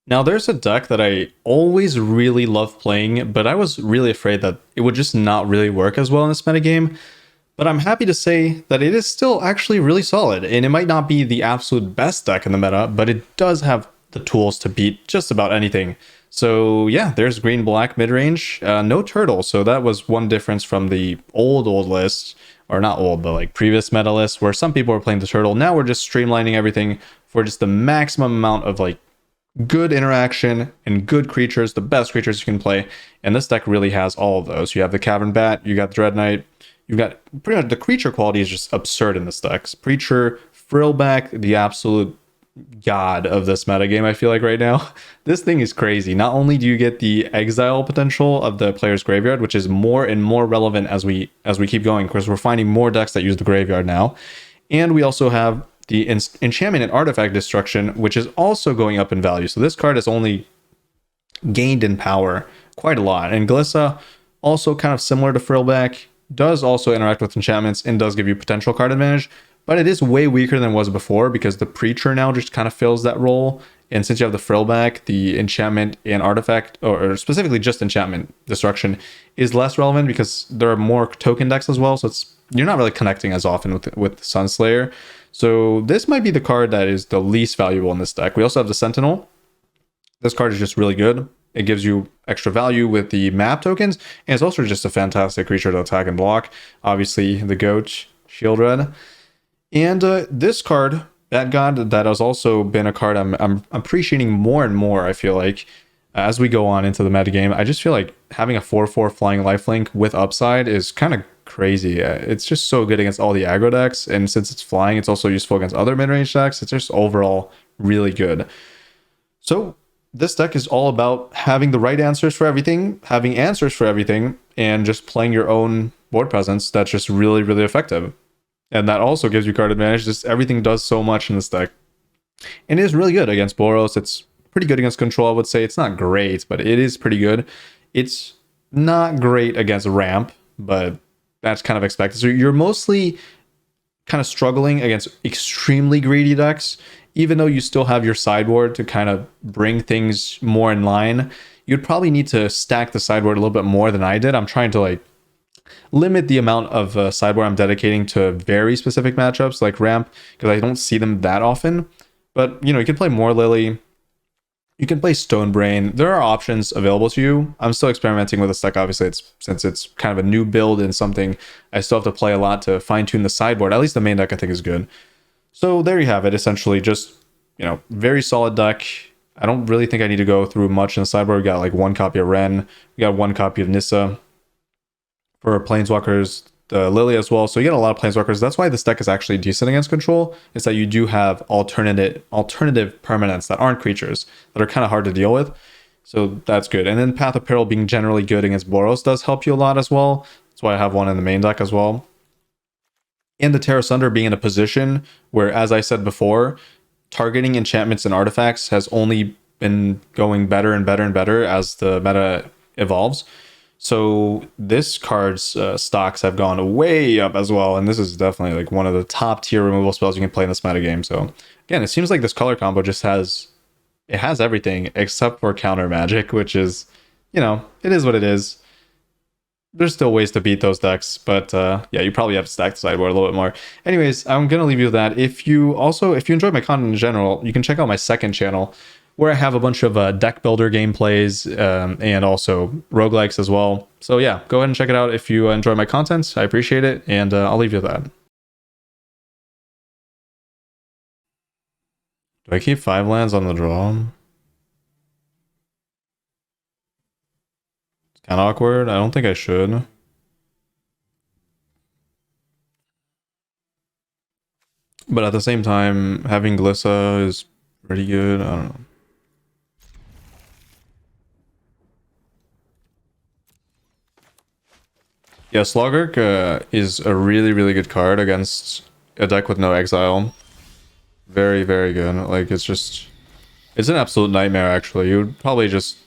Now, there's a deck that I always really love playing, but I was really afraid that it would just not really work as well in this metagame. But I'm happy to say that it is still actually really solid, and it might not be the absolute best deck in the meta, but it does have the tools to beat just about anything. So yeah, there's green-black mid-range, no turtle, so that was one difference from the old list, or not old, but like previous meta list, where some people were playing the turtle. Now we're just streamlining everything for just the maximum amount of like good interaction and good creatures, the best creatures you can play. And this deck really has all of those. You have the Cavern Bat, you got the Dread Knight, you've got pretty much the creature quality is just absurd in this deck. Preacher, Frillback, the absolute god of this metagame, I feel like right now. This thing is crazy. Not only do you get the exile potential of the player's graveyard, which is more and more relevant as we keep going, because we're finding more decks that use the graveyard now. And we also have the enchantment and artifact destruction, which is also going up in value. So this card has only gained in power quite a lot. And Glissa, also kind of similar to Frillback, does also interact with enchantments and does give you potential card advantage, but it is way weaker than it was before because the Preacher now just kind of fills that role. And since you have the Frillback, the enchantment and artifact, or specifically just enchantment destruction, is less relevant because there are more token decks as well. So you're not really connecting as often with Sunslayer. So this might be the card that is the least valuable in this deck. We also have the Sentinel. This card is just really good. It gives you extra value with the map tokens, and it's also just a fantastic creature to attack and block. Obviously, the Goat, Shield Red. And this card, Bat God, that has also been a card I'm appreciating more and more, I feel like, as we go on into the metagame. I just feel like having a 4/4 flying lifelink with upside is kind of crazy. It's just so good against all the aggro decks, and since it's flying, it's also useful against other mid-range decks. It's just overall really good. So this deck is all about having the right answers for everything, having answers for everything, and just playing your own board presence that's just really, really effective. And that also gives you card advantage. Just everything does so much in this deck. And it is really good against Boros. It's pretty good against control, I would say. It's not great, but it is pretty good. It's not great against ramp, but that's kind of expected. So you're mostly kind of struggling against extremely greedy decks, even though you still have your sideboard to kind of bring things more in line. You'd probably need to stack the sideboard a little bit more than I did. I'm trying to like limit the amount of sideboard I'm dedicating to very specific matchups like ramp, because I don't see them that often. But you know, you can play more Lily, you can play Stonebrain. There are options available to you. I'm still experimenting with this deck. Obviously, since it's kind of a new build and something I still have to play a lot to fine tune the sideboard. At least the main deck I think is good. So there you have it. Essentially, just very solid deck. I don't really think I need to go through much in the sideboard. We got like one copy of Ren. We got one copy of Nissa for Planeswalkers, the Lily as well. So you get a lot of Planeswalkers. That's why this deck is actually decent against control, is that you do have alternative permanents that aren't creatures that are kind of hard to deal with. So that's good. And then Path of Peril being generally good against Boros does help you a lot as well. That's why I have one in the main deck as well. And the Terra Sunder being in a position where, as I said before, targeting enchantments and artifacts has only been going better and better and better as the meta evolves. So this card's stocks have gone way up as well, and this is definitely like one of the top tier removal spells you can play in this metagame. So again, it seems like this color combo just has everything except for counter magic, which is, it is what it is. There's still ways to beat those decks, but yeah, you probably have to stack the sideboard a little bit more. Anyways, I'm gonna leave you with that. If you enjoyed my content in general, you can check out my second channel, where I have a bunch of deck builder gameplays and also roguelikes as well. So yeah, go ahead and check it out if you enjoy my content. I appreciate it, and I'll leave you with that. Do I keep 5 lands on the draw? It's kind of awkward. I don't think I should. But at the same time, having Glissa is pretty good. I don't know. Yeah, Slogurk is a really, really good card against a deck with no exile. Very, very good. Like, it's an absolute nightmare, actually. You would probably just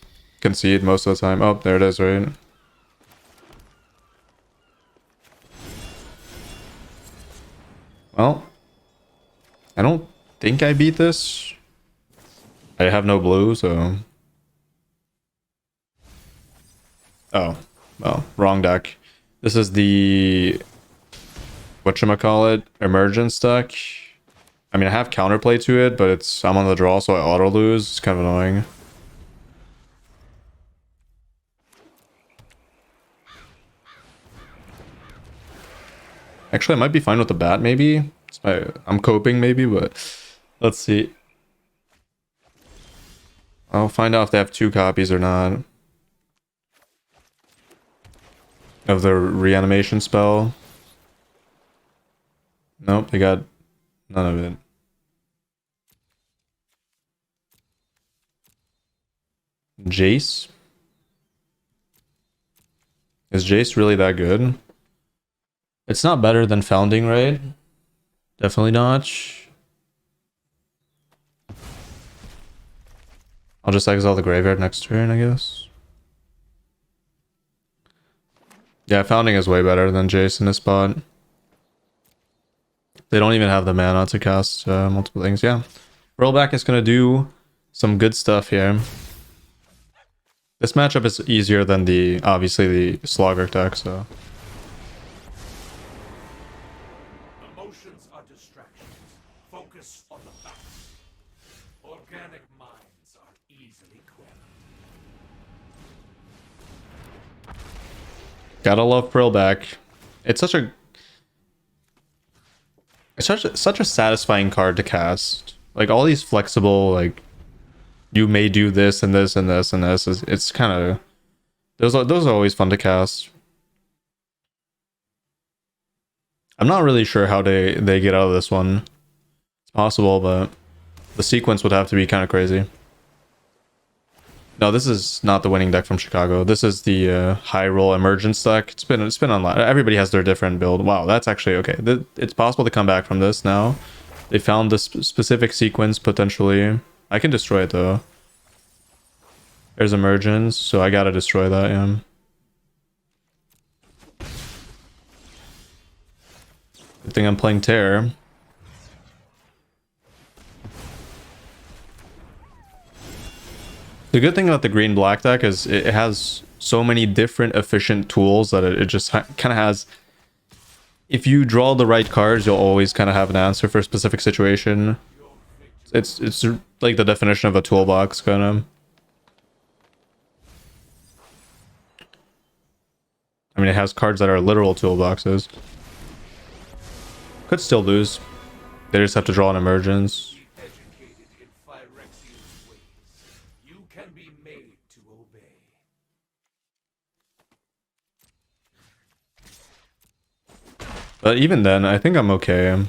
concede most of the time. Oh, there it is, right? Well, I don't think I beat this. I have no blue, so... Oh, well, wrong deck. This is the... whatchamacallit? Emergence deck. I mean, I have counterplay to it, but it's... I'm on the draw, so I auto-lose. It's kind of annoying. Actually, I might be fine with the bat, maybe. I'm coping, maybe, but... Let's see. I'll find out if they have 2 copies or not. Of the reanimation spell. Nope, they got none of it. Jace? Is Jace really that good? It's not better than Founding, right? Definitely not. I'll just exile the graveyard next turn, I guess. Yeah, Founding is way better than Jace in this spot. They don't even have the mana to cast multiple things. Yeah. Rollback is going to do some good stuff here. This matchup is easier than the, obviously, the Slogger deck, so... Emotions are distractions. Focus on the facts. Organic minds are easily quelled. Gotta love Prillback. It's such a... It's such a satisfying card to cast. Like, all these flexible, like... You may do this and this and this and this. It's kind of... Those are always fun to cast. I'm not really sure how they get out of this one. It's possible, but... The sequence would have to be kind of crazy. No, this is not the winning deck from Chicago. This is the high roll emergence deck. It's been online. Everybody has their different build. Wow, that's actually okay. It's possible to come back from this now. They found this specific sequence potentially. I can destroy it though. There's emergence, so I gotta destroy that. Yeah. Good thing I'm playing Terror. The good thing about the green-black deck is it has so many different efficient tools that it just kind of has... If you draw the right cards, you'll always kind of have an answer for a specific situation. It's like the definition of a toolbox, kind of. I mean, it has cards that are literal toolboxes. Could still lose. They just have to draw an emergence. But even then, I think I'm okay.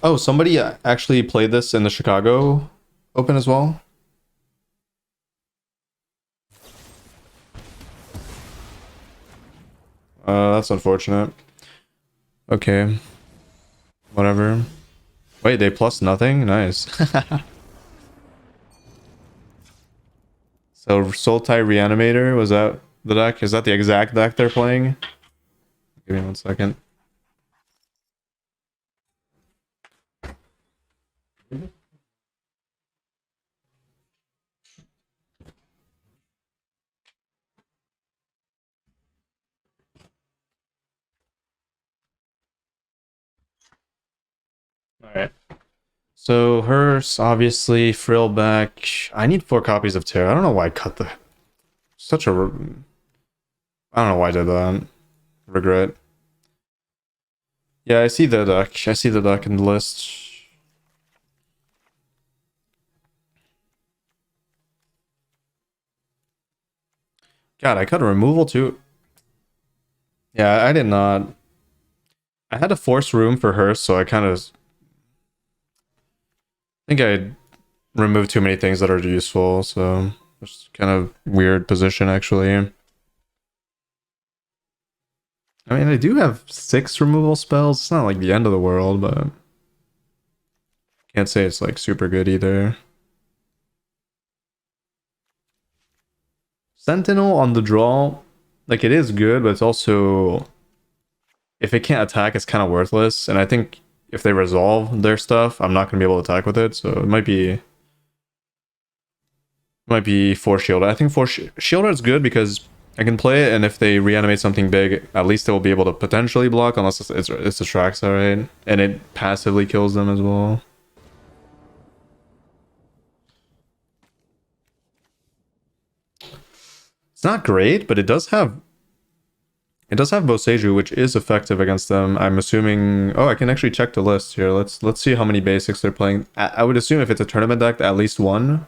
Oh, somebody actually played this in the Chicago Open as well? That's unfortunate. Okay. Whatever. Wait, they plus nothing? Nice. So Sultai Reanimator, was that the deck? Is that the exact deck they're playing? Give me 1 second. Alright. So Hearse, obviously, Frillback. I need 4 copies of Terror. I don't know why I cut the... Such a... I don't know why I did that. Regret. Yeah, I see the deck. I see the deck in the list. God, I cut a removal too. Yeah, I did not. I had to force room for Hearse, so I kind of... I think I removed too many things that are useful, so... It's kind of weird position, actually. I mean, I do have 6 removal spells. It's not like the end of the world, but... Can't say it's like super good either. Sentinel on the draw, like it is good, but it's also... if it can't attack, it's kind of worthless. And I think if they resolve their stuff, I'm not going to be able to attack with it. So it might be Force Shield. I think Force Shielder is good because I can play it, and if they reanimate something big, at least they will be able to potentially block, unless it's a Traxa, right? And it passively kills them as well. It's not great, but it does have Boseiju, which is effective against them. I'm assuming. Oh, I can actually check the list here. Let's see how many basics they're playing. I would assume if it's a tournament deck, at least one.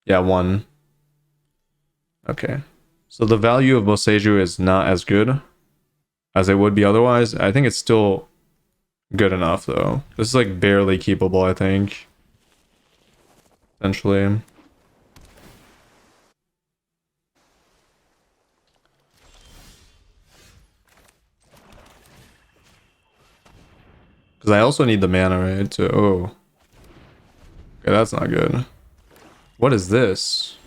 Yeah, one. Okay. So the value of Boseiju is not as good as it would be otherwise. I think it's still good enough, though. This is like barely keepable, I think. Essentially. Because I also need the mana, right? To, oh. Okay, that's not good. What is this?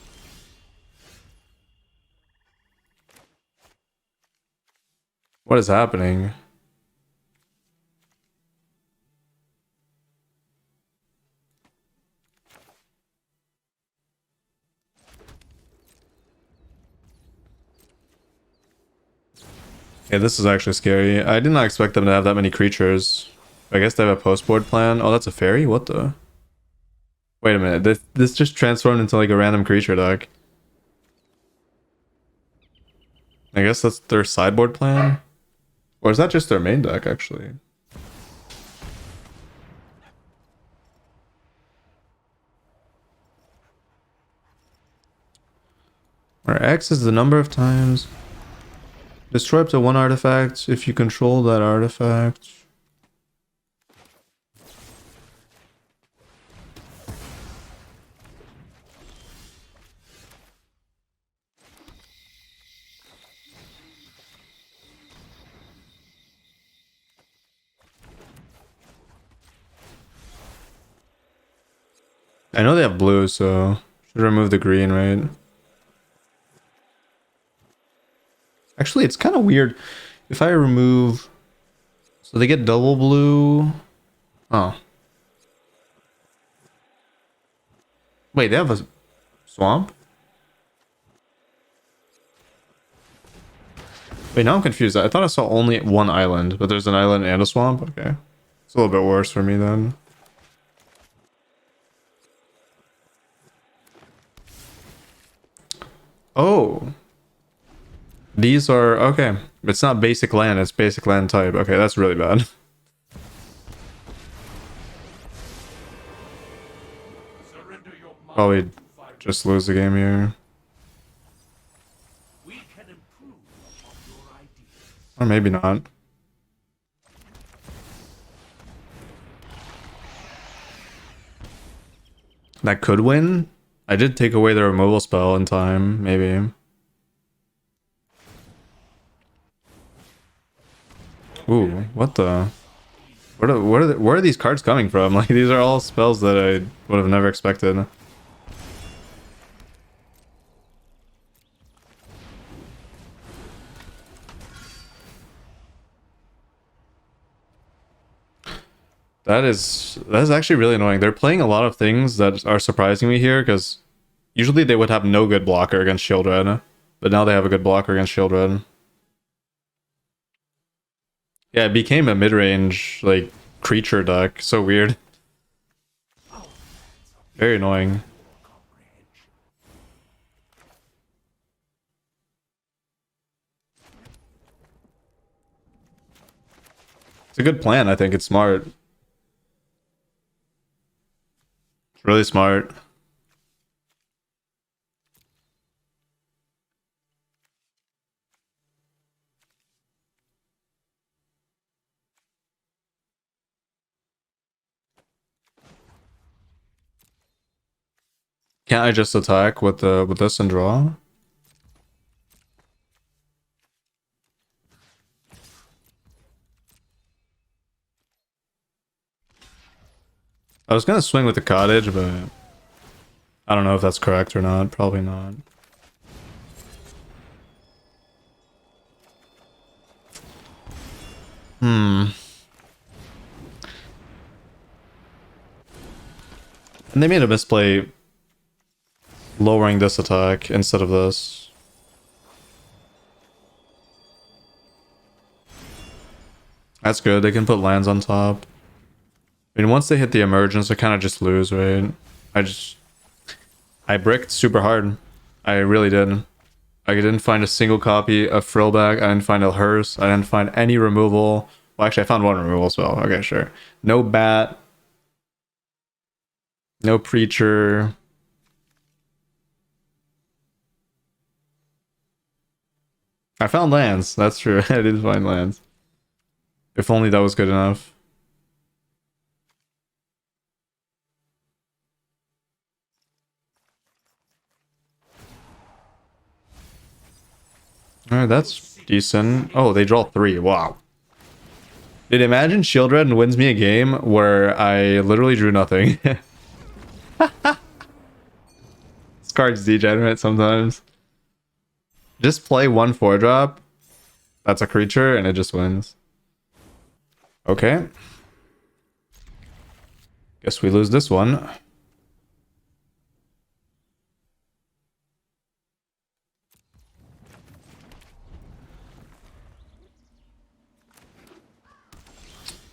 What is happening? Yeah, this is actually scary. I did not expect them to have that many creatures. I guess they have a post-board plan. Oh, that's a fairy? What the? Wait a minute. This just transformed into like a random creature deck. I guess that's their sideboard plan? Or is that just their main deck, actually? Where X is the number of times. Destroy up to one artifact if you control that artifact. I know they have blue, so should remove the green, right? Actually, it's kind of weird. If I remove... So they get double blue... Oh. Wait, they have a swamp? Wait, now I'm confused. I thought I saw only one island, but there's an island and a swamp? Okay. It's a little bit worse for me then. Oh. These are... Okay. It's not basic land, it's basic land type. Okay, that's really bad. Probably just lose the game here. We can improve upon your ideas. Or maybe not. That could win. I did take away the removal spell in time, maybe. Ooh, what the? Where are these cards coming from? Like, these are all spells that I would have never expected. That is actually really annoying. They're playing a lot of things that are surprising me here, because usually they would have no good blocker against Shieldred, but now they have a good blocker against Shieldred. Yeah, it became a mid-range, like, creature deck. So weird. Very annoying. It's a good plan, I think. It's smart. It's really smart. Can't I just attack with this and draw? I was gonna swing with the cottage, but I don't know if that's correct or not. Probably not. And they made a misplay lowering this attack instead of this. That's good. They can put lands on top. I mean, once they hit the emergence, they kind of just lose, right? I bricked super hard. I really did. I didn't find a single copy of Frillback. I didn't find a hearse. I didn't find any removal. Well, actually, I found one removal as well. Okay, sure. No bat. No preacher. I found lands. That's true. I did find lands. If only that was good enough. Alright, that's decent. Oh, they draw 3. Wow. Dude, imagine Shield Red wins me a game where I literally drew nothing. This card's degenerate sometimes. Just play 1 4-drop. That's a creature, and it just wins. Okay. Guess we lose this one.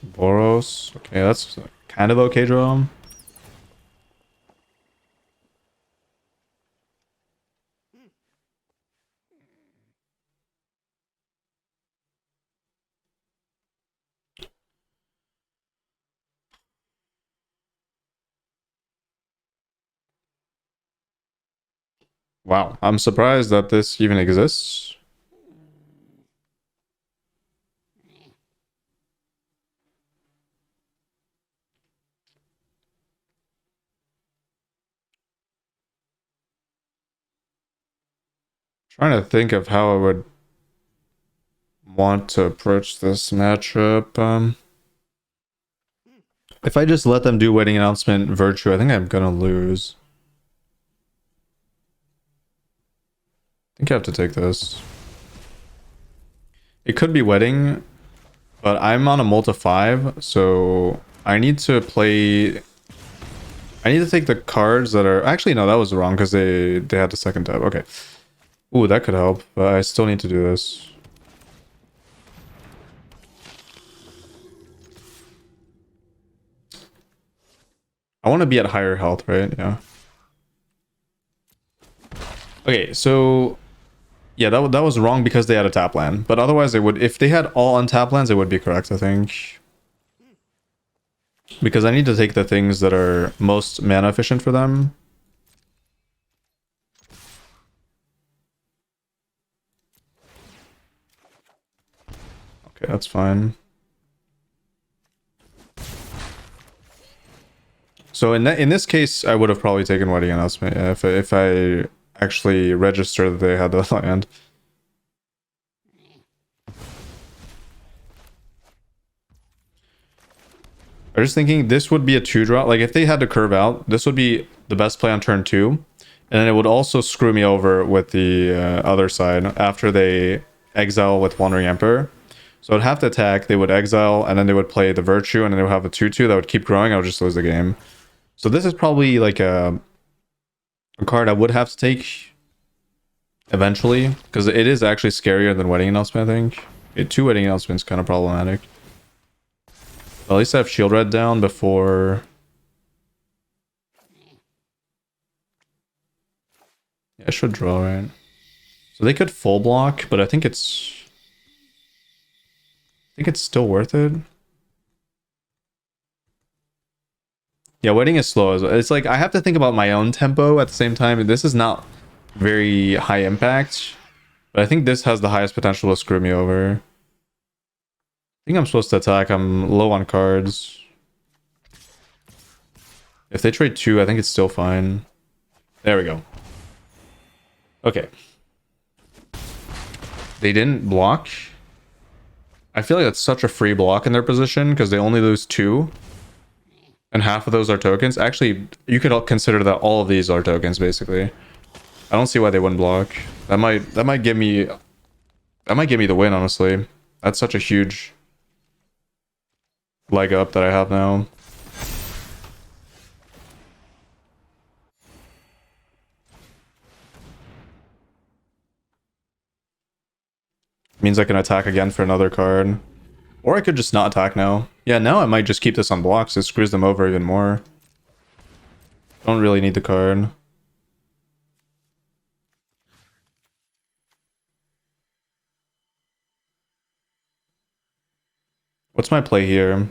Boros. Okay, that's kind of okay draw. Wow, I'm surprised that this even exists. Trying to think of how I would want to approach this matchup. If I just let them do wedding announcement virtue, I think I'm gonna lose. I think I have to take this. It could be wedding, but I'm on a multi 5, so I need to play. I need to take the cards that are actually no, that was wrong because they had the second tab. Okay. Ooh, that could help, but I still need to do this. I want to be at higher health, right? Yeah. Okay, so yeah, that was wrong because they had a tap land, but otherwise they would, if they had all untap lands, it would be correct, I think. Because I need to take the things that are most mana efficient for them. Okay, that's fine. So in this case, I would have probably taken wedding announcement, yeah, if I actually registered that they had the land. I was just thinking this would be a 2-drop. Like if they had to curve out, this would be the best play on turn 2. And then it would also screw me over with the other side after they exile with Wandering Emperor. So I'd have to attack, they would exile, and then they would play the Virtue, and then they would have a 2-2 that would keep growing. I would just lose the game. So this is probably like a card I would have to take eventually, because it is actually scarier than wedding announcement, I think. 2 wedding announcements kind of problematic. At least I have shield red down before. Yeah, I should draw, right? So they could full block, but I think it's still worth it. Yeah, waiting is slow as well. It's like I have to think about my own tempo at the same time. This is not very high impact, but I think this has the highest potential to screw me over. I think I'm supposed to attack. I'm low on cards. If they trade 2, I think it's still fine. There we go. Okay. They didn't block. I feel like that's such a free block in their position because they only lose 2. And half of those are tokens. Actually, you could consider that all of these are tokens, basically. I don't see why they wouldn't block. That might give me the win, honestly. That's such a huge leg up that I have now. Means I can attack again for another card. Or I could just not attack now. Yeah, now I might just keep this on blocks. It screws them over even more. Don't really need the card. What's my play here?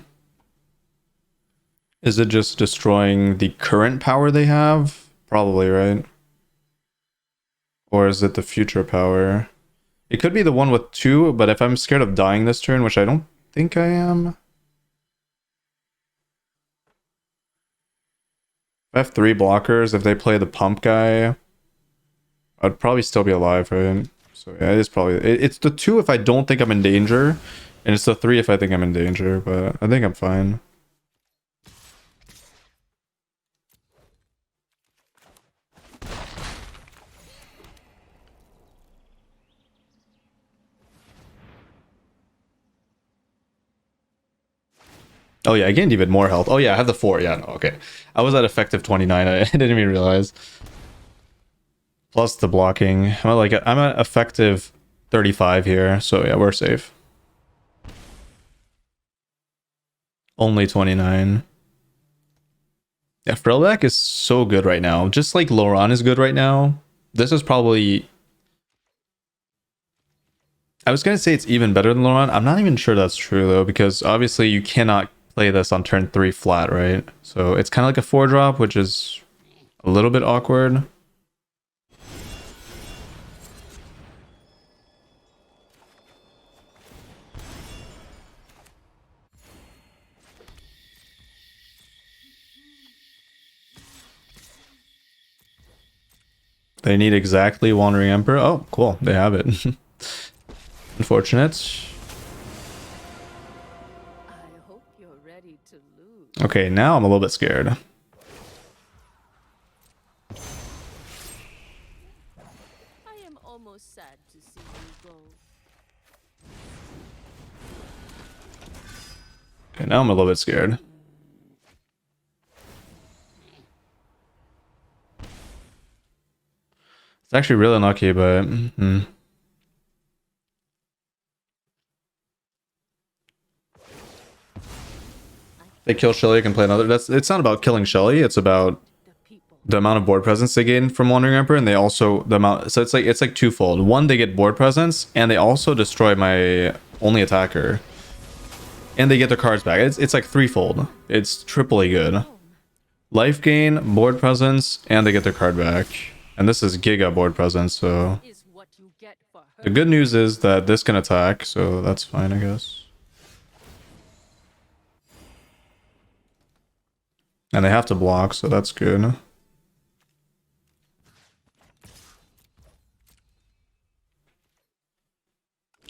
Is it just destroying the current power they have? Probably, right? Or is it the future power? It could be the one with 2, but if I'm scared of dying this turn, which I don't think I am. If I have 3 blockers, if they play the pump guy, I'd probably still be alive, right? So yeah, it is probably... It's the 2 if I don't think I'm in danger, and it's the 3 if I think I'm in danger, but I think I'm fine. Oh yeah, I gained even more health. Oh yeah, I have the 4. Yeah, no, okay. I was at effective 29. I didn't even realize. Plus the blocking. I'm at effective 35 here, so yeah, we're safe. Only 29. Yeah, Frillback is so good right now. Just like Loran is good right now. This is probably... I was going to say it's even better than Loran. I'm not even sure that's true, though, because obviously you cannot play this on turn 3 flat, right? So it's kind of like a 4-drop, which is a little bit awkward. They need exactly Wandering Emperor. Oh, cool. They have it. Unfortunate. I hope you're ready to lose. Okay, now I'm a little bit scared. I am almost sad to see you go. Okay, now I'm a little bit scared. It's actually really unlucky, but... They kill Shelly, I can play another. It's not about killing Shelly, it's about the amount of board presence they gain from Wandering Emperor, and they also the amount. So it's like twofold. One, they get board presence, and they also destroy my only attacker, and they get their cards back. It's like threefold. It's triply good. Life gain, board presence, and they get their card back. And this is Giga board presence, so Is what you get for her. the good news is that this can attack, so that's fine, I guess. And they have to block, so that's good.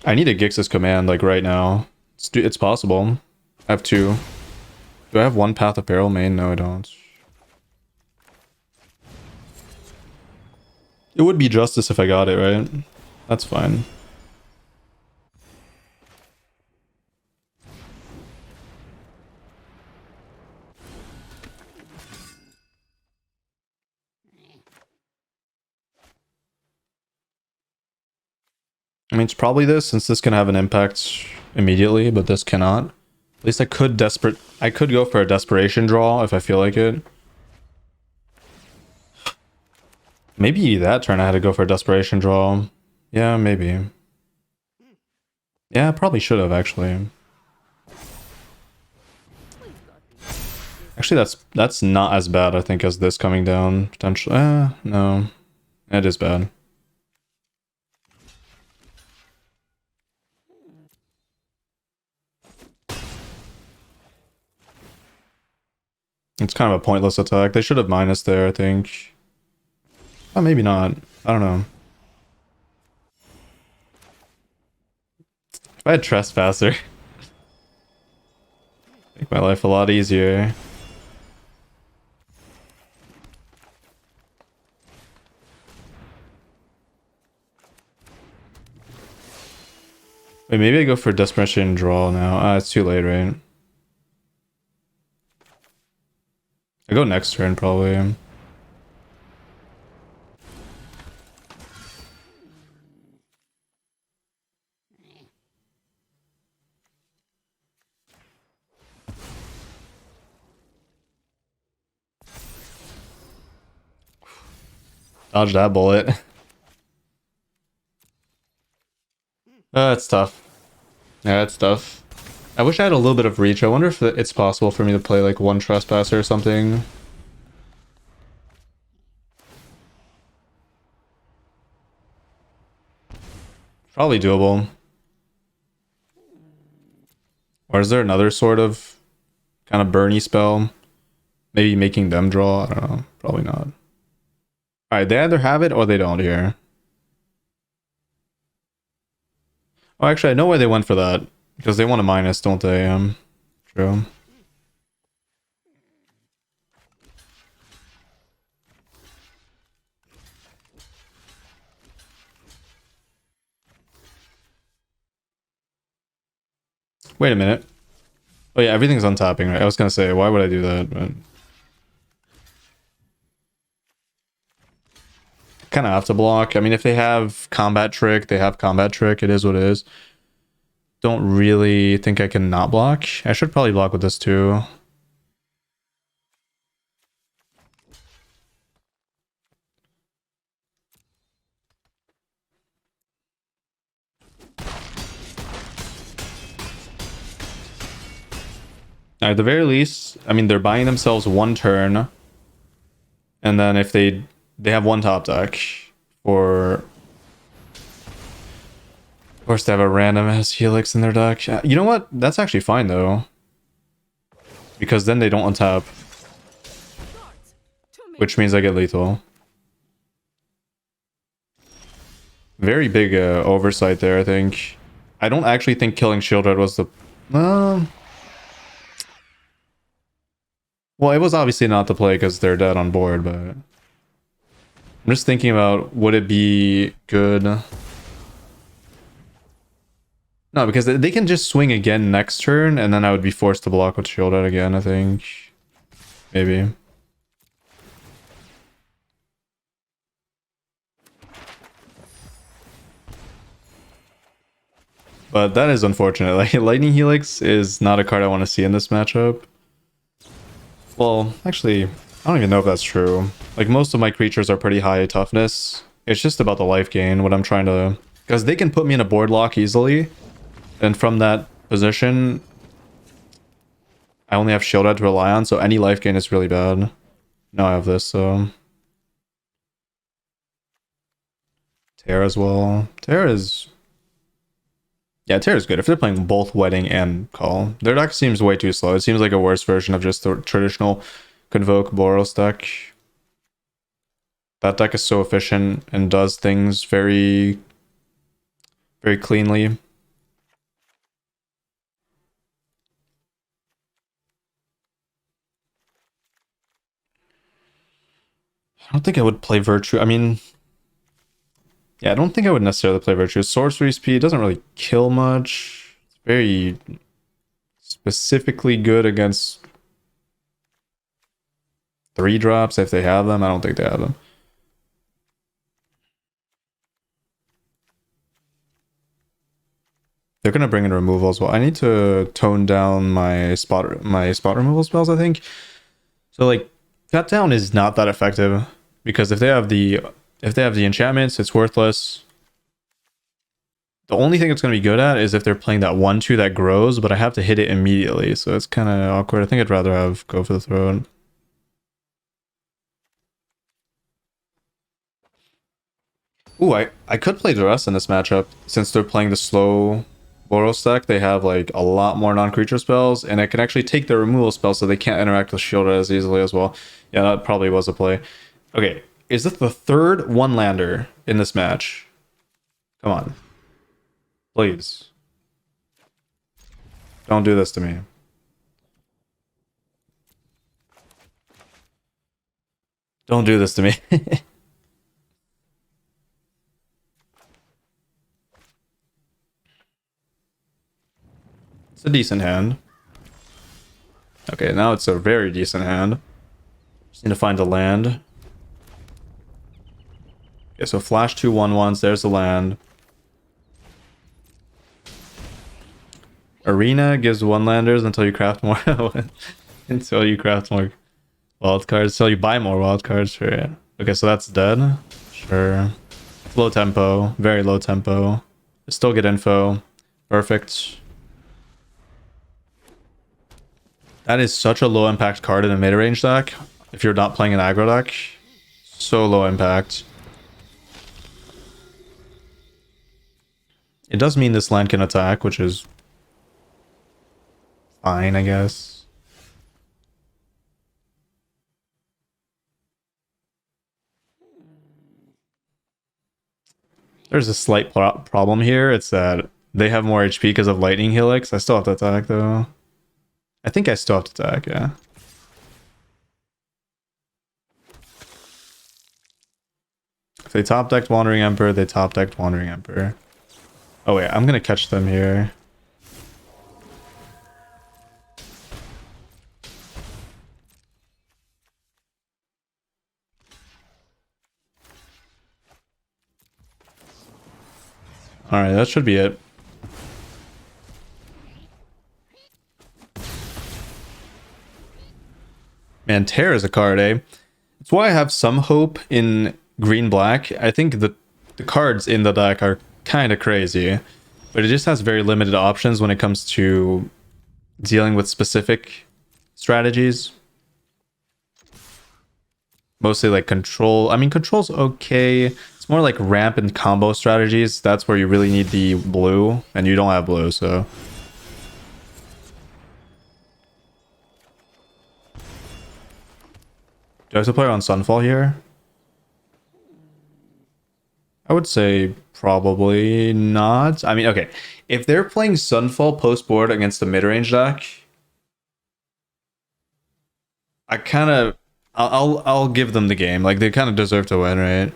I need a Gix's command, like, right now. It's possible. I have 2. Do I have 1 Path of Peril main? No, I don't. It would be justice if I got it, right? That's fine. I mean, it's probably this, since this can have an impact immediately, but this cannot. At least I could go for a desperation draw if I feel like it. Maybe that turn I had to go for a desperation draw. Yeah, maybe. Yeah, I probably should have, actually. Actually, that's not as bad, I think, as this coming down, potentially. No. It is bad. It's kind of a pointless attack. They should have minus there, I think. Oh, maybe not. I don't know. If I had Trespasser, make my life a lot easier. Wait, maybe I go for Desperation Draw now. Ah, it's too late, right? I go next turn probably. Dodge that bullet. That's tough. Yeah, that's tough. I wish I had a little bit of reach. I wonder if it's possible for me to play like one Trespasser or something. Probably doable. Or is there another sort of kind of burny spell? Maybe making them draw? I don't know. Probably not. Alright, they either have it or they don't here. Oh, actually, I know why they went for that. Because they want a minus, don't they? True. Wait a minute. Oh yeah, everything's untapping, right? I was gonna say, why would I do that? But kind of have to block. I mean, if they have combat trick, they have combat trick. It is what it is. Don't really think I can not block. I should probably block with this too. At the very least, I mean, they're buying themselves one turn. And then if they have one top deck for... Of course, they have a random ass Helix in their deck. You know what? That's actually fine, though. Because then they don't untap. Which means I get lethal. Very big oversight there, I think. I don't actually think killing Shieldred was the... well, it was obviously not the play because they're dead on board, but... I'm just thinking about, would it be good... No, because they can just swing again next turn, and then I would be forced to block with Shieldred again, I think. Maybe. But that is unfortunate. Like, Lightning Helix is not a card I want to see in this matchup. Well, actually, I don't even know if that's true. Like, most of my creatures are pretty high toughness. It's just about the life gain, what I'm trying to... Because they can put me in a board lock easily. And from that position, I only have Shieldred to rely on, so any life gain is really bad. Now I have this, so... Tear as well. Tear is... Yeah, Tear is good if they're playing both Wedding and Call. Their deck seems way too slow. It seems like a worse version of just the traditional Convoke Boros deck. That deck is so efficient and does things very, very cleanly. I don't think I would play Virtue. I mean... Yeah, I don't think I would necessarily play Virtue. Sorcery speed doesn't really kill much. It's very specifically good against 3-drops if they have them. I don't think they have them. They're gonna bring in removal as well. I need to tone down my spot removal spells, I think. So like Cut Down is not that effective because if they have the enchantments, it's worthless. The only thing it's going to be good at is if they're playing that 1/2 that grows, but I have to hit it immediately, so it's kind of awkward. I think I'd rather have go for the throne. Ooh, I could play Duress in this matchup since they're playing the slow Boros deck. They have like a lot more non-creature spells, and I can actually take their removal spells so they can't interact with Shieldred as easily as well. Yeah, that probably was a play. Okay, is this the third one-lander in this match? Come on. Please. Don't do this to me. Don't do this to me. It's a decent hand. Okay, now it's a very decent hand. Just need to find a land. Okay, so flash 2/1/1s. There's the land. Arena gives one landers until you craft more. Until you craft more wild cards. So you buy more wild cards for it. Okay, so that's dead. Sure. Low tempo. Very low tempo. Still get info. Perfect. That is such a low impact card in a mid-range deck. If you're not playing an aggro deck. So low impact. It does mean this land can attack, which is fine, I guess. There's a slight problem here. It's that they have more HP because of Lightning Helix. I still have to attack, though. I think I still have to attack, yeah. If they top decked Wandering Emperor, they top decked Wandering Emperor. Oh wait, I'm gonna catch them here. Alright, that should be it. Man, Tear is a card, eh? That's why I have some hope in green-black. I think the cards in the deck are kind of crazy, but it just has very limited options when it comes to dealing with specific strategies. Mostly like control. I mean, control's okay. It's more like ramp and combo strategies. That's where you really need the blue, and you don't have blue, so... Do I have to play on Sunfall here? I would say probably not. I mean, okay. If they're playing Sunfall post-board against the mid-range deck, I kind of... I'll give them the game. Like, they kind of deserve to win, right?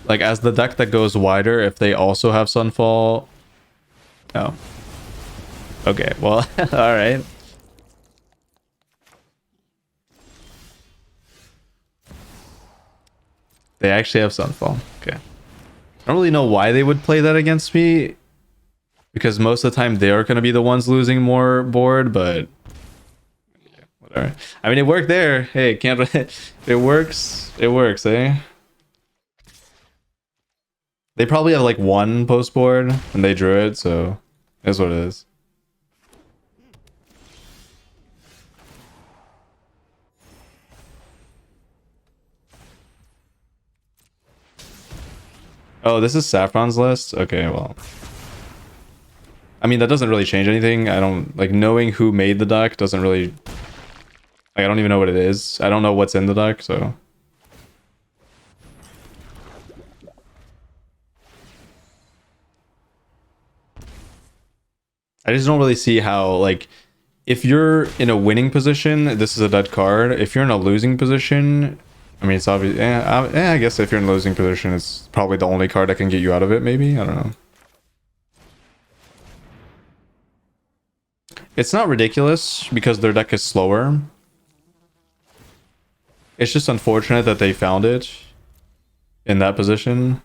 Like, as the deck that goes wider, if they also have Sunfall... Oh. Okay, well, alright. They actually have Sunfall. Okay. I don't really know why they would play that against me. Because most of the time they're going to be the ones losing more board, but... yeah, whatever. I mean, it worked there. Hey, can't... it works. It works, eh? They probably have like one post board and they drew it, so that's what it is. Oh, this is Saffron's list? Okay, well. I mean, that doesn't really change anything. I don't... like, knowing who made the deck doesn't really... like, I don't even know what it is. I don't know what's in the deck, so... I just don't really see how, like... if you're in a winning position, this is a dead card. If you're in a losing position... I mean, it's obvious. I guess if you're in a losing position, it's probably the only card that can get you out of it, maybe? I don't know. It's not ridiculous because their deck is slower. It's just unfortunate that they found it in that position.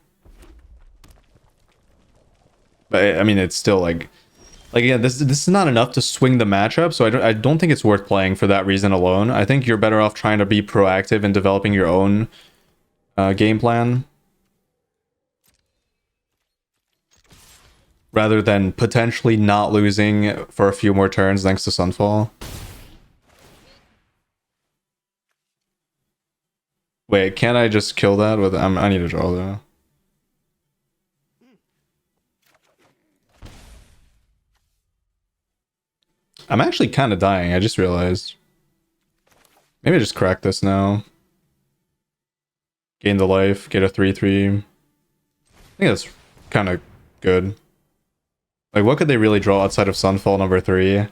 But I mean, it's still like again, this is not enough to swing the matchup, so I don't think it's worth playing for that reason alone. I think you're better off trying to be proactive in developing your own game plan rather than potentially not losing for a few more turns thanks to Sunfall. Wait, can't I just kill that with... I need to draw though. I'm actually kind of dying, I just realized. Maybe I just crack this now. Gain the life, get a 3/3. I think that's kind of good. Like, what could they really draw outside of Sunfall number 3?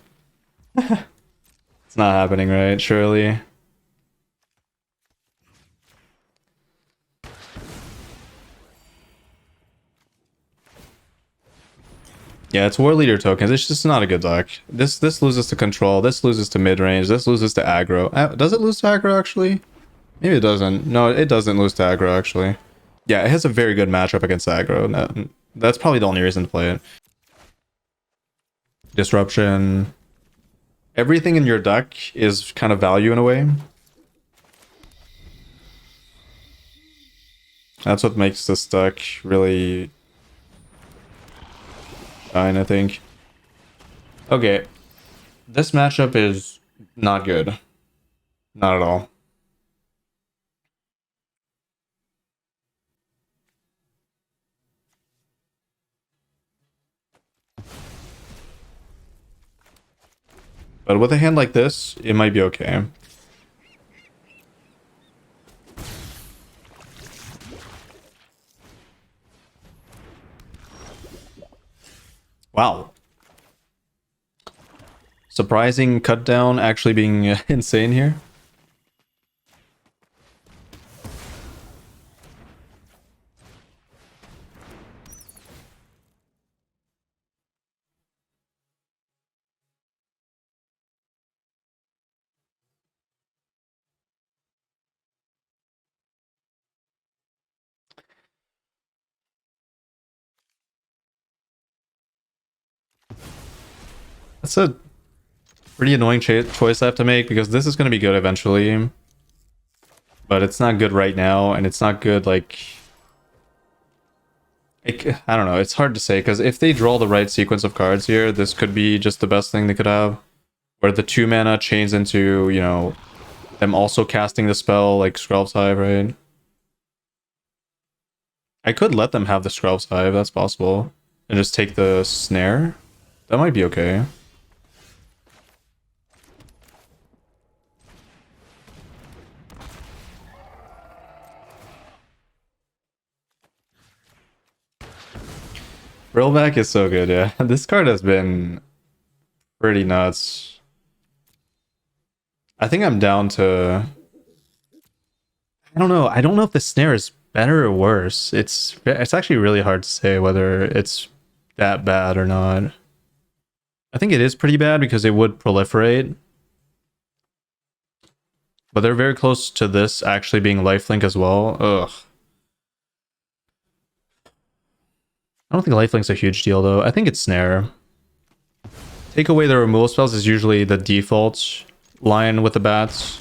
It's not happening, right? Surely. Yeah, it's war leader tokens. It's just not a good deck. This loses to control. This loses to mid range. This loses to aggro. Does it lose to aggro actually? Maybe it doesn't. No, it doesn't lose to aggro actually. Yeah, it has a very good matchup against aggro. That's probably the only reason to play it. Disruption. Everything in your deck is kind of value in a way. That's what makes this deck really shine, I think. Okay. This matchup is not good. Not at all. But with a hand like this, it might be okay. Wow. Surprising cut down actually being insane here. That's a pretty annoying choice I have to make because this is going to be good eventually. But it's not good right now, and it's not good like... I don't know, it's hard to say because if they draw the right sequence of cards here, this could be just the best thing they could have. Where the 2 mana chains into, you know, them also casting the spell like Skrelv's Hive, right? I could let them have the Skrelv's Hive, that's possible. And just take the snare. That might be okay. Rollback is so good, yeah. This card has been pretty nuts. I think I'm down to... I don't know. I don't know if the snare is better or worse. It's actually really hard to say whether it's that bad or not. I think it is pretty bad because it would proliferate. But they're very close to this actually being lifelink as well. Ugh. I don't think lifelink's a huge deal though. I think it's snare. Take away the removal spells is usually the default line with the bats.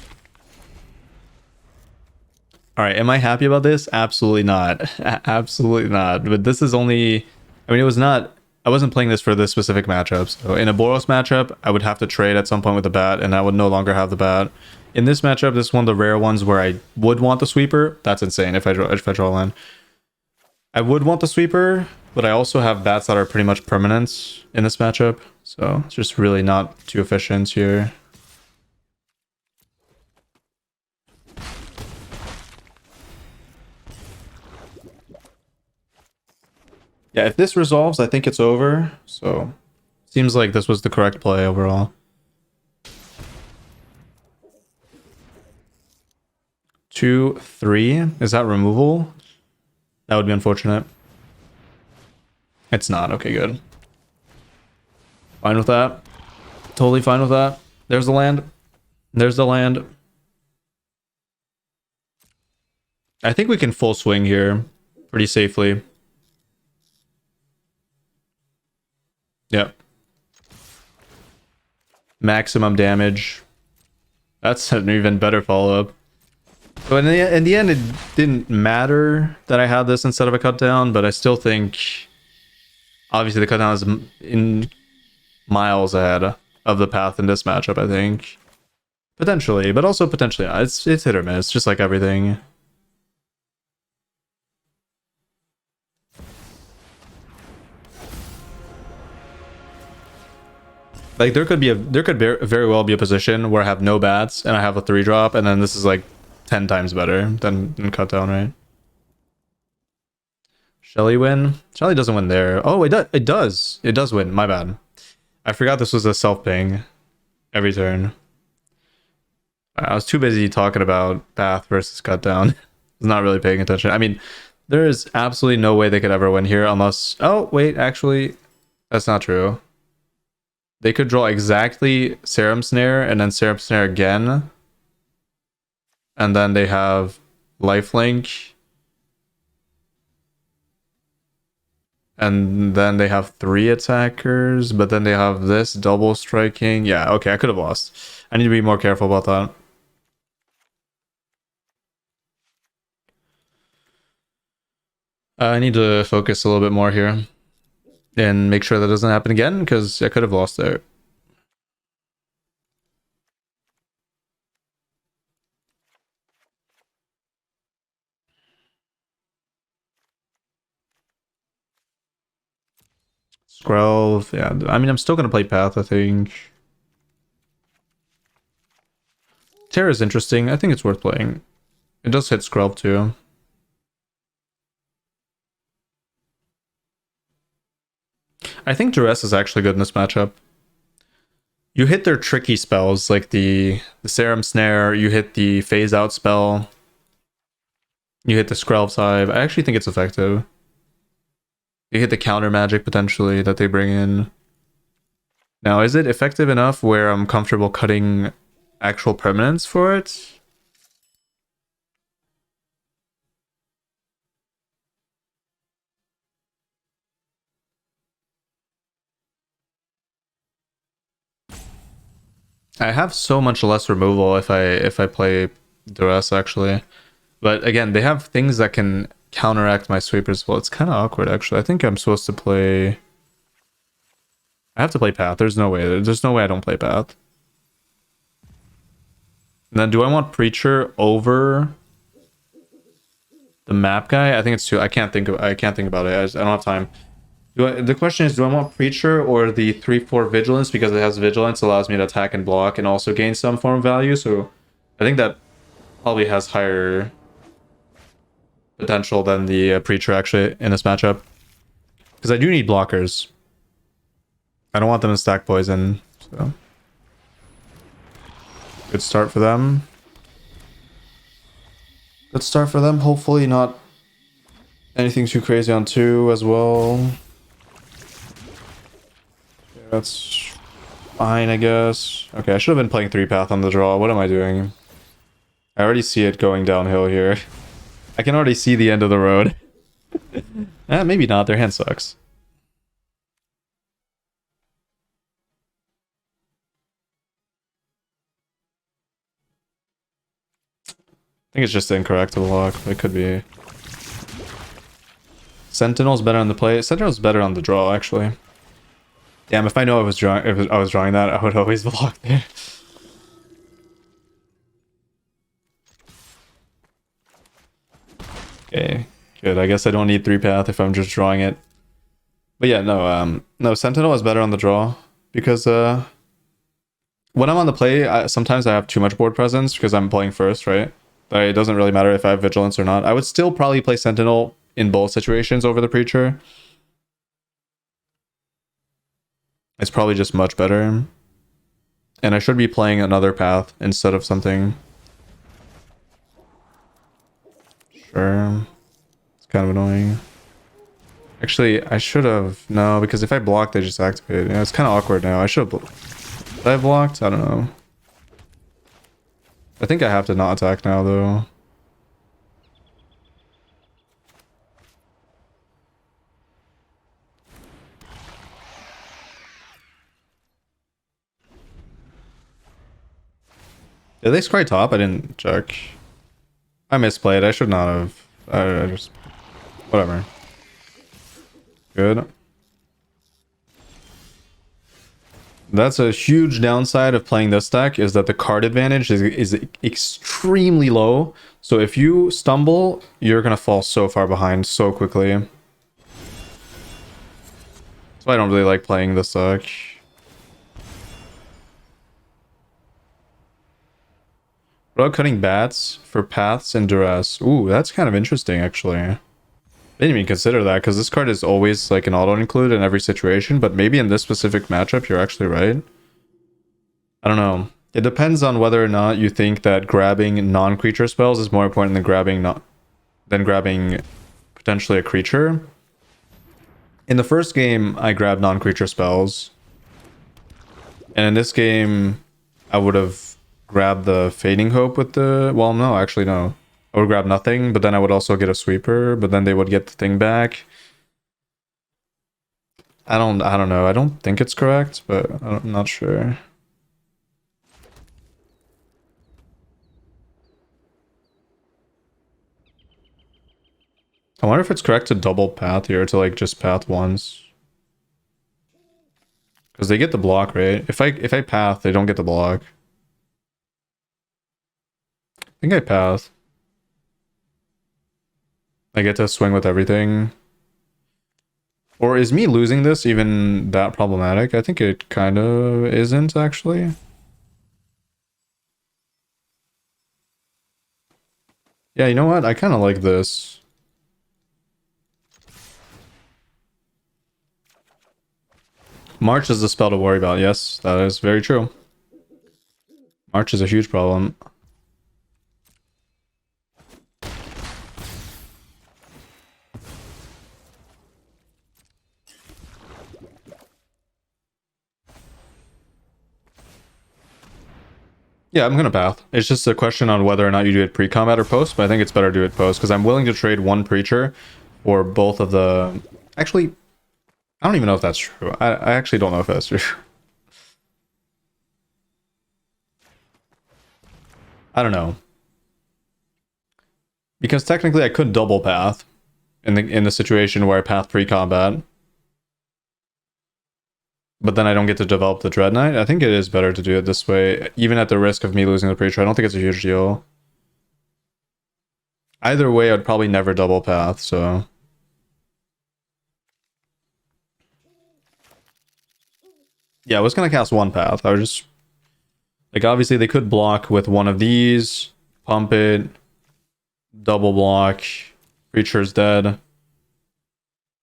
Alright, am I happy about this? Absolutely not. Absolutely not. But this is only... I mean, it was not... I wasn't playing this for this specific matchup. So in a Boros matchup, I would have to trade at some point with the bat, and I would no longer have the bat. In this matchup, this is one of the rare ones where I would want the sweeper. That's insane if I draw a land. I would want the sweeper, but I also have bats that are pretty much permanents in this matchup. So it's just really not too efficient here. Yeah, if this resolves, I think it's over. So seems like this was the correct play overall. 2, 3. Is that removal? That would be unfortunate. It's not. Okay, good. Fine with that. Totally fine with that. There's the land. There's the land. I think we can full swing here pretty safely. Yep. Maximum damage. That's an even better follow-up. So in the end, it didn't matter that I had this instead of a cut down, but I still think obviously the cut down is in miles ahead of the path in this matchup, I think. Potentially, but also potentially not. It's hit or miss, just like everything. Like there could very well be a position where I have no bats and I have a 3-drop, and then this is like 10 times better than cut down, right? Shelly win? Shelly doesn't win there. Oh, it does. It does win. My bad. I forgot this was a self-ping every turn. I was too busy talking about path versus cut down. I was not really paying attention. I mean, there is absolutely no way they could ever win here unless... Oh, wait, actually... That's not true. They could draw exactly Serum Snare and then Serum Snare again. And then they have Lifelink. And then they have 3 attackers, but then they have this double striking. Yeah, okay, I could have lost. I need to be more careful about that. I need to focus a little bit more here and make sure that doesn't happen again, because I could have lost there. Skrelv, yeah. I mean, I'm still going to play Path, I think. Terra is interesting. I think it's worth playing. It does hit Skrelv too. I think Duress is actually good in this matchup. You hit their tricky spells, like the Serum Snare, you hit the Phase Out spell, you hit the Skrelv's Hive. I actually think it's effective. You hit the counter magic potentially that they bring in. Now, is it effective enough where I'm comfortable cutting actual permanents for it? I have so much less removal if I play Duress actually. But again, they have things that can counteract my sweepers. Well, it's kind of awkward actually. I think I'm supposed to play... I have to play Path. There's no way. There's no way I don't play Path. And then do I want Preacher over the map guy? I think it's too... I can't think about it. I don't have time. The question is, do I want Preacher or the 3/4 Vigilance? Because it has Vigilance, allows me to attack and block and also gain some form of value. So I think that probably has higher potential than the Preacher actually in this matchup. Because I do need blockers. I don't want them to stack poison. So good start for them. Good start for them. Hopefully not anything too crazy on 2 as well. That's fine, I guess. Okay, I should have been playing 3 Path on the draw. What am I doing? I already see it going downhill here. I can already see the end of the road. Maybe not. Their hand sucks. I think it's just incorrect to block. It could be. Sentinel's better on the play. Sentinel's better on the draw, actually. Damn, if I know I was drawing, if I was drawing that, I would always block there. Okay, good. I guess I don't need 3 Path if I'm just drawing it. But yeah, no, Sentinel is better on the draw because when I'm on the play, sometimes I have too much board presence because I'm playing first, right? It doesn't really matter if I have Vigilance or not. I would still probably play Sentinel in both situations over the Preacher. It's probably just much better. And I should be playing another Path instead of something. Sure. It's kind of annoying. Actually, I should have... No, because if I block, they just activate. Yeah, it's kind of awkward now. I should have... Did I have blocked? I don't know. I think I have to not attack now, though. Did they scry top? I didn't check. I misplayed. I should not have. I just... Whatever. Good. That's a huge downside of playing this deck, is that the card advantage is extremely low. So if you stumble, you're going to fall so far behind so quickly. That's why I don't really like playing this deck. What about cutting bats for paths and duress? Ooh, that's kind of interesting, actually. I didn't even consider that, because this card is always like an auto-include in every situation, but maybe in this specific matchup, you're actually right. I don't know. It depends on whether or not you think that grabbing non-creature spells is more important than grabbing potentially a creature. In the first game, I grabbed non-creature spells. And in this game, I would have grabbed the Fading Hope with the... Well, no, actually, no. I would grab nothing, but then I would also get a Sweeper, but then they would get the thing back. I don't know. I don't think it's correct, but I'm not sure. I wonder if it's correct to double path here, to like just path once. Because they get the block, right? If I path, they don't get the block. I think I path. I get to swing with everything. Or is me losing this even that problematic? I think it kind of isn't, actually. Yeah, you know what? I kind of like this. March is the spell to worry about. Yes, that is very true. March is a huge problem. Yeah, I'm gonna path. It's just a question on whether or not you do it pre-combat or post, but I think it's better to do it post, because I'm willing to trade one Preacher for both of the... Actually, I don't even know if that's true. I actually don't know if that's true. I don't know. Because technically I could double path in the situation where I path pre-combat. But then I don't get to develop the Dread Knight. I think it is better to do it this way, even at the risk of me losing the Preacher. I don't think it's a huge deal. Either way, I'd probably never double path, so... Yeah, I was gonna cast one path. I was just... Like, obviously they could block with one of these, pump it, double block, Preacher's dead.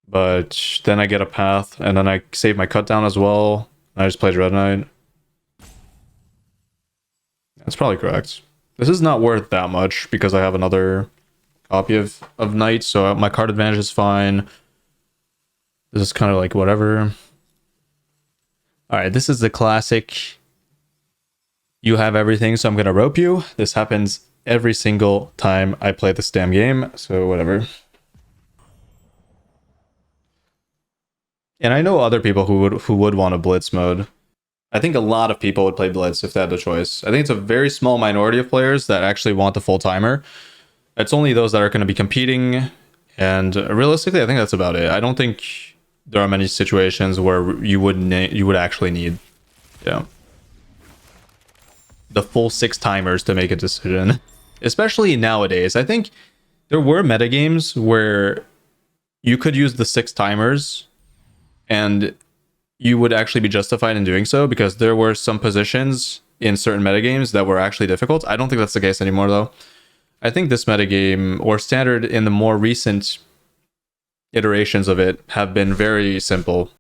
But then I get a path, and then I save my cut down as well. And I just play Dread Knight. That's probably correct. This is not worth that much because I have another copy of Knight, so my card advantage is fine. This is kind of like whatever. Alright, this is the classic. You have everything, so I'm gonna rope you. This happens every single time I play this damn game, so whatever. And I know other people who would want a Blitz mode. I think a lot of people would play Blitz if they had the choice. I think it's a very small minority of players that actually want the full timer. It's only those that are going to be competing, and realistically, I think that's about it. I don't think there are many situations where you would actually need, yeah, the full 6 timers to make a decision. Especially nowadays, I think there were metagames where you could use the 6 timers and you would actually be justified in doing so, because there were some positions in certain metagames that were actually difficult. I don't think that's the case anymore, though. I think this metagame, or standard in the more recent iterations of it, have been very simple.